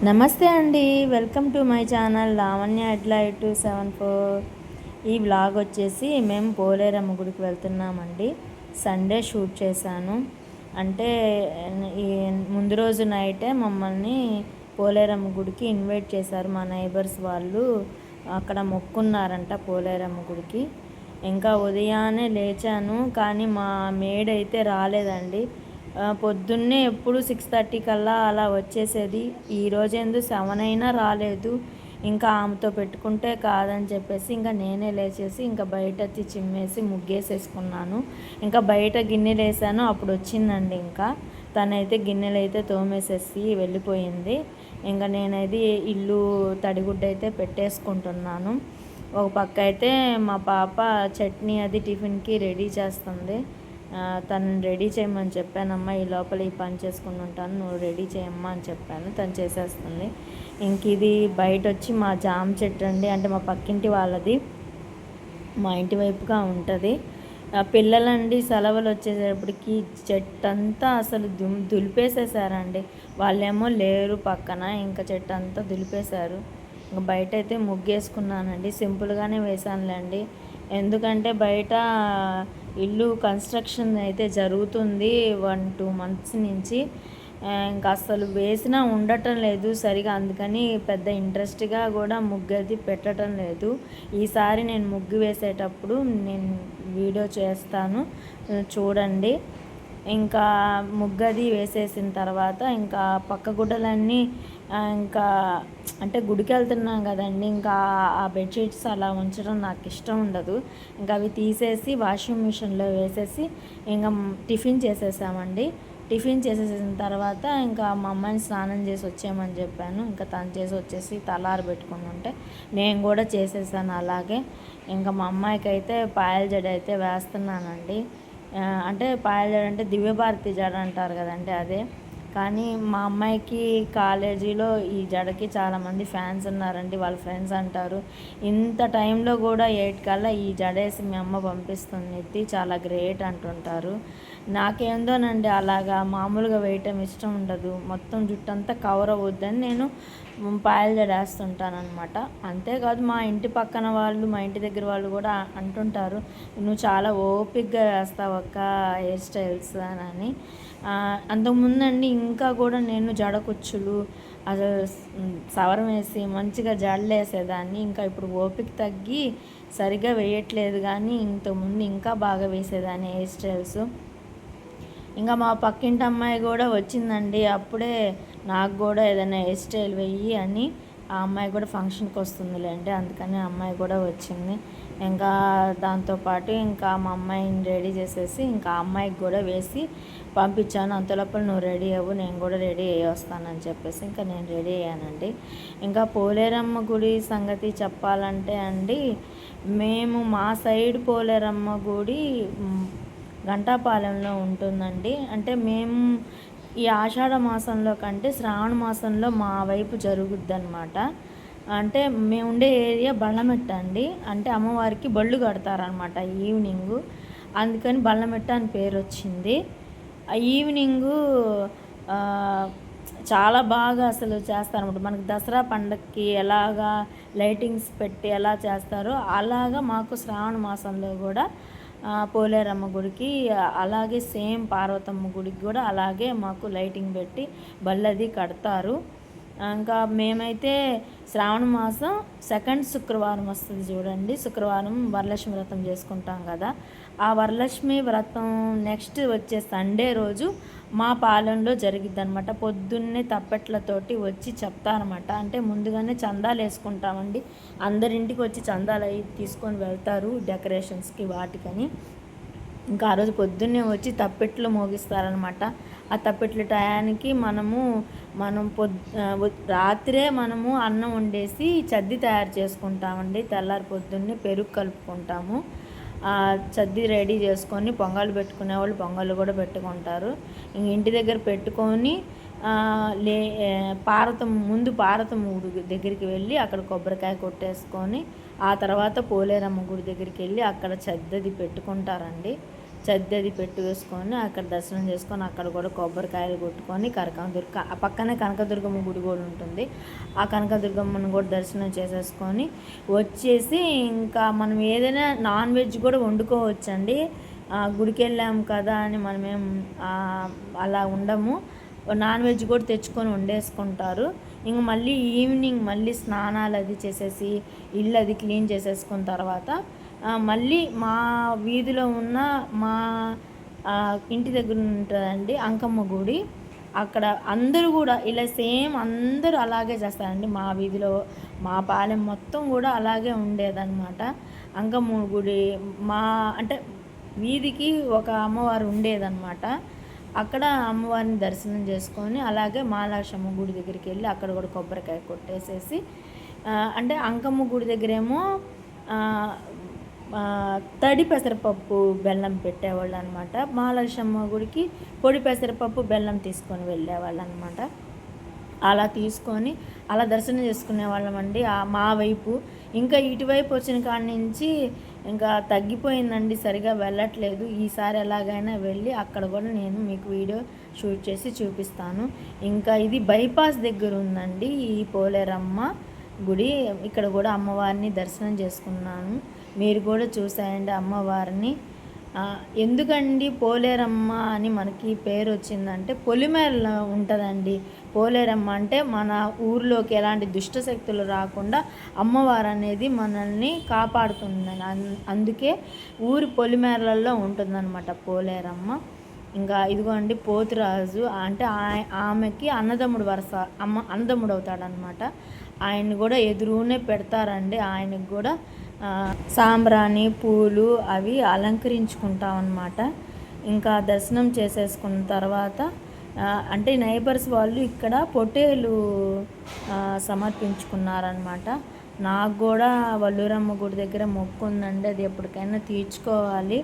నమస్తే అండి. Welcome to my channel Lavanya ఎట్లా 274. ఈ వ్లాగ్ వచ్చేసి మేము పోలేరమ్మ గుడికి వెళ్తున్నామండి. సండే షూట్ చేశాను. అంటే ఈ ముందు రోజు నైటే మమ్మల్ని పోలేరమ్మ గుడికి ఇన్వైట్ చేశారు. మా నైబర్స్ వాళ్ళు అక్కడ మొక్కున్నారంట పోలేరమ్మ గుడికి. ఇంకా ఉదయాన్నే లేచాను, కానీ మా మేడ్ అయితే రాలేదండి. పొద్దున్నే ఎప్పుడు 6:30 కల్లా అలా వచ్చేసేది. ఈరోజు ఎందుకు 7 అయినా రాలేదు. ఇంకా ఆమెతో పెట్టుకుంటే కాదని చెప్పేసి ఇంకా నేనే లేచేసి ఇంకా బయట చిమ్మేసి ముగ్గేసేసుకున్నాను. ఇంకా బయట గిన్నెలు వేసాను, అప్పుడు వచ్చిందండి. ఇంకా తనైతే గిన్నెలు అయితే తోమేసేసి వెళ్ళిపోయింది. ఇంకా నేనైతే ఇల్లు తడిగుడ్డ అయితే పెట్టేసుకుంటున్నాను. ఒక పక్క అయితే మా పాప చట్నీ అది టిఫిన్కి రెడీ చేస్తుంది. తను రెడీ చేయమని చెప్పానమ్మా, ఈ లోపల ఈ పని చేసుకుని ఉంటాను, నువ్వు రెడీ చేయమ్మా అని చెప్పాను. తను చేసేస్తుంది. ఇంక ఇది బయట వచ్చి మా జామ చెట్టు అండి, అంటే మా పక్కింటి వాళ్ళది, మా ఇంటి వైపుగా ఉంటుంది. పిల్లలండి సెలవులు వచ్చేటప్పటికి చెట్టు అంతా అసలు దులిపేసేసారండి. వాళ్ళేమో లేరు పక్కన, ఇంకా చెట్టు అంతా దులిపేశారు. ఇంకా బయట అయితే ముగ్గేసుకున్నానండి. సింపుల్గానే వేసానులేండి, ఎందుకంటే బయట ఇల్లు కన్స్ట్రక్షన్ అయితే జరుగుతుంది 1-2 మంత్స్ నుంచి. ఇంకా అసలు వేసినా ఉండటం లేదు సరిగా, అందుకని పెద్ద ఇంట్రెస్ట్గా కూడా ముగ్గు అది పెట్టడం లేదు. ఈసారి నేను ముగ్గు వేసేటప్పుడు నేను వీడియో చేస్తాను, చూడండి. ఇంకా ముగ్గది వేసేసిన తర్వాత ఇంకా పక్క గుడ్డలన్నీ ఇంకా అంటే గుడికి వెళ్తున్నాం కదండి, ఇంకా ఆ బెడ్షీట్స్ అలా ఉంచడం నాకు ఇష్టం ఉండదు. ఇంకా అవి తీసేసి వాషింగ్ మిషన్లో వేసేసి ఇంకా టిఫిన్ చేసేసామండి. టిఫిన్ చేసేసిన తర్వాత ఇంకా మా అమ్మాయిని స్నానం చేసి వచ్చేయమని చెప్పాను. ఇంకా తను చేసి వచ్చేసి తలారు పెట్టుకుని ఉంటే నేను కూడా చేసేసాను అలాగే. ఇంకా మా అమ్మాయికి అయితే పాయల జడ అయితే వేస్తున్నానండి. అంటే పాయల జడ అంటే దివ్యభారతి జడ అంటారు కదండి, అదే. కానీ మా అమ్మాయికి కాలేజీలో ఈ జడకి చాలామంది ఫ్యాన్స్ ఉన్నారండి, వాళ్ళ ఫ్రెండ్స్ అంటారు. ఇంత టైంలో కూడా 8 కల్లా ఈ జడేసి మీ అమ్మ పంపిస్తుంది, చాలా గ్రేట్ అంటుంటారు. నాకేందోనండి అలాగా మామూలుగా వేయటం ఇష్టం ఉండదు. మొత్తం జుట్టంతా కవర్ అవ్వద్దని నేను పాయల జడ వేస్తుంటాను అనమాట. అంతేకాదు మా ఇంటి పక్కన వాళ్ళు, మా ఇంటి దగ్గర వాళ్ళు కూడా అంటుంటారు, నువ్వు చాలా ఓపిక్గా వేస్తావు అక్క హెయిర్ స్టైల్స్ అని. అంతకుముందండి ఇంకా కూడా నేను జడకుచ్చులు అసలు సవరం వేసి మంచిగా జడలు వేసేదాన్ని. ఇంకా ఇప్పుడు ఓపిక తగ్గి సరిగా వేయట్లేదు, కానీ ఇంతకుముందు ఇంకా బాగా వేసేదాన్ని హెయిర్ స్టైల్స్. ఇంకా మా పక్కింటి అమ్మాయి కూడా వచ్చిందండి అప్పుడే, నాకు కూడా ఏదైనా హెయిర్ స్టైల్ వెయ్యి అని. ఆ అమ్మాయి కూడా ఫంక్షన్కి వస్తుందిలేండి, అందుకని ఆ అమ్మాయి కూడా వచ్చింది. ఇంకా దాంతోపాటు ఇంకా మా అమ్మాయిని రెడీ చేసేసి ఇంకా ఆ అమ్మాయికి కూడా వేసి పంపించాను. అంతలోపల నువ్వు రెడీ అవ్వు, నేను కూడా రెడీ అయ్యి వస్తానని చెప్పేసి ఇంకా నేను రెడీ అయ్యానండి. ఇంకా పోలేరమ్మ గుడి సంగతి చెప్పాలంటే అండి, మేము మా సైడ్ పోలేరమ్మ గుడి గంటాపాలెంలో ఉంటుందండి. అంటే మేము ఈ ఆషాఢ మాసంలో కంటే శ్రావణ మాసంలో మా వైపు జరుగుద్ది అనమాట. అంటే మేము ఉండే ఏరియా బళ్ళమెట్ట అండి, అంటే అమ్మవారికి బళ్ళు కడతారనమాట ఈవినింగు, అందుకని బళ్ళమెట్ట అని పేరు వచ్చింది. ఆ ఈవినింగు చాలా బాగా అసలు చేస్తారన్నమాట. మనకి దసరా పండగకి ఎలాగా లైటింగ్స్ పెట్టి ఎలా చేస్తారో అలాగా మాకు శ్రావణ మాసంలో కూడా పోలేరమ్మ గుడికి అలాగే సేమ్ పార్వతమ్మ గుడికి కూడా అలాగే మాకు లైటింగ్ పెట్టి బళ్ళది కడతారు. ఇంకా మేమైతే శ్రావణ మాసం 2nd శుక్రవారం వస్తుంది చూడండి, శుక్రవారం వరలక్ష్మి వ్రతం చేసుకుంటాం కదా, ఆ వరలక్ష్మి వ్రతం నెక్స్ట్ వచ్చే సండే రోజు మా పాలెంలో జరిగిద్ది అనమాట. పొద్దున్నే తప్పెట్లతోటి వచ్చి చెప్తారనమాట. అంటే ముందుగానే చందాలు వేసుకుంటామండి, అందరింటికి వచ్చి చందాలు అవి తీసుకొని వెళ్తారు డెకరేషన్స్కి వాటికని. ఇంకా ఆ రోజు పొద్దున్నే వచ్చి తప్పెట్లు మోగిస్తారనమాట. ఆ తప్పెట్ల టయానికి మనం రాత్రే మనము అన్నం వండేసి చద్ది తయారు చేసుకుంటామండి. తెల్లారి పొద్దున్నే పెరుగు కలుపుకుంటాము. చద్ది రెడీ చేసుకొని పొంగల్ పెట్టుకునే వాళ్ళు పొంగళ్ళు కూడా పెట్టుకుంటారు. ఇంక ఇంటి దగ్గర పెట్టుకొని పార్వతమ్మ గుడి దగ్గరికి వెళ్ళి అక్కడ కొబ్బరికాయ కొట్టేసుకొని ఆ తర్వాత పోలేరమ్మ గుడి దగ్గరికి వెళ్ళి అక్కడ చద్దది పెట్టుకుంటారండి. చద్దది పెట్టి వేసుకొని అక్కడ దర్శనం చేసుకొని అక్కడ కూడా కొబ్బరికాయలు కొట్టుకొని కనకదుర్గ ఆ పక్కనే కనకదుర్గమ్మ గుడి కూడా ఉంటుంది. ఆ కనకదుర్గమ్మను కూడా దర్శనం చేసేసుకొని వచ్చేసి ఇంకా మనం ఏదైనా నాన్ వెజ్ కూడా వండుకోవచ్చండి. గుడికి వెళ్ళాము కదా అని మనమేం అలా ఉండము. నాన్ వెజ్ కూడా తెచ్చుకొని వండేసుకుంటారు. ఇంక మళ్ళీ ఈవినింగ్ మళ్ళీ స్నానాలు అది చేసేసి ఇల్లు అది క్లీన్ చేసేసుకున్న తర్వాత మళ్ళీ మా వీధిలో ఉన్న మా ఇంటి దగ్గర ఉంటుందండి అంకమ్మ గుడి. అక్కడ అందరూ కూడా ఇలా సేమ్ అందరూ అలాగే చేస్తారండి. మా వీధిలో మా పాలెం మొత్తం కూడా అలాగే ఉండేదన్నమాట. అంకమ్మ గుడి మా అంటే వీధికి ఒక అమ్మవారు ఉండేదన్నమాట. అక్కడ అమ్మవారిని దర్శనం చేసుకొని అలాగే మహాలక్ష్మి గుడి దగ్గరికి వెళ్ళి అక్కడ కూడా కొబ్బరికాయ కొట్టేసేసి అంటే అంకమ్మ గుడి దగ్గరేమో తడి పెసరపప్పు బెల్లం పెట్టేవాళ్ళు అనమాట. మహాలక్ష్మి గుడికి పొడి పెసరపప్పు బెల్లం తీసుకొని వెళ్ళేవాళ్ళు అనమాట. అలా తీసుకొని అలా దర్శనం చేసుకునే వాళ్ళమండి మా వైపు. ఇంకా ఇటువైపు వచ్చిన కాడి నుంచి ఇంకా తగ్గిపోయిందండి, సరిగా వెళ్ళట్లేదు. ఈసారి ఎలాగైనా వెళ్ళి అక్కడ కూడా నేను మీకు వీడియో షూట్ చేసి చూపిస్తాను. ఇంకా ఇది బైపాస్ దగ్గర ఉందండి ఈ పోలేరమ్మ గుడి. ఇక్కడ కూడా అమ్మవారిని దర్శనం చేసుకున్నాను. మీరు కూడా చూసాయండి అమ్మవారిని. ఎందుకండి పోలేరమ్మ అని మనకి పేరు వచ్చిందంటే పొలిమేరలో ఉంటుందండి పోలేరమ్మ. అంటే మన ఊర్లోకి ఎలాంటి దుష్ట శక్తులు రాకుండా అమ్మవారు అనేది మనల్ని కాపాడుతుందని అందుకే ఊరి పొలిమేరలలో ఉంటుందన్నమాట పోలేరమ్మ. ఇంకా ఇదిగోండి పోతురాజు అంటే ఆమెకి అన్నదమ్ముడు వరుస అన్నదమ్ముడు అవుతాడనమాట. ఆయన్ని కూడా ఎదురునే పెడతారండి. ఆయనకు కూడా సాంబ్రాణి పూలు అవి అలంకరించుకుంటాం అన్నమాట. ఇంకా దర్శనం చేసేసుకున్న తర్వాత అంటే నైబర్స్ వాళ్ళు ఇక్కడ పొట్టేలు సమర్పించుకున్నారనమాట. నాకు కూడా వల్లూరమ్మ గుడి దగ్గర మొక్కు ఉందండి, అది ఎప్పటికైనా తీర్చుకోవాలి.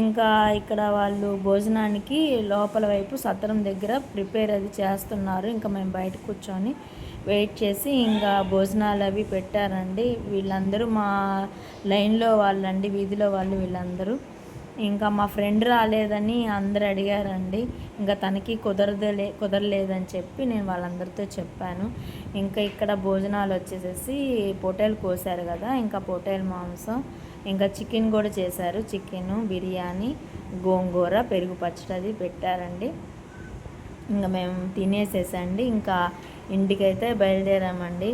ఇంకా ఇక్కడ వాళ్ళు భోజనానికి లోపల వైపు సత్రం దగ్గర ప్రిపేర్ అది చేస్తున్నారు. ఇంకా మేము బయట కూర్చొని వెయిట్ చేసి ఇంకా భోజనాలు అవి పెట్టారండి. వీళ్ళందరూ మా లైన్లో వాళ్ళండి, వీధిలో వాళ్ళు వీళ్ళందరూ. ఇంకా మా ఫ్రెండ్ రాలేదని అందరు అడిగారండి. ఇంకా తనకి కుదరలేదని చెప్పి నేను వాళ్ళందరితో చెప్పాను. ఇంకా ఇక్కడ భోజనాలు వచ్చేసేసి పొట్టేలు కోసారు కదా, ఇంకా పొట్టేలు మాంసం, ఇంకా చికెన్ కూడా చేశారు. చికెను, బిర్యానీ, గోంగూర, పెరుగు పచ్చడి అది పెట్టారండి. ఇంకా మేము తినేసేసండి ఇంకా ఇంటికైతే బయలుదేరామండి.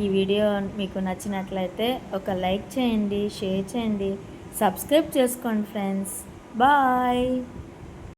ఈ వీడియో మీకు నచ్చినట్లయితే ఒక లైక్ చేయండి, షేర్ చేయండి, సబ్స్క్రైబ్ చేసుకోండి ఫ్రెండ్స్. బాయ్.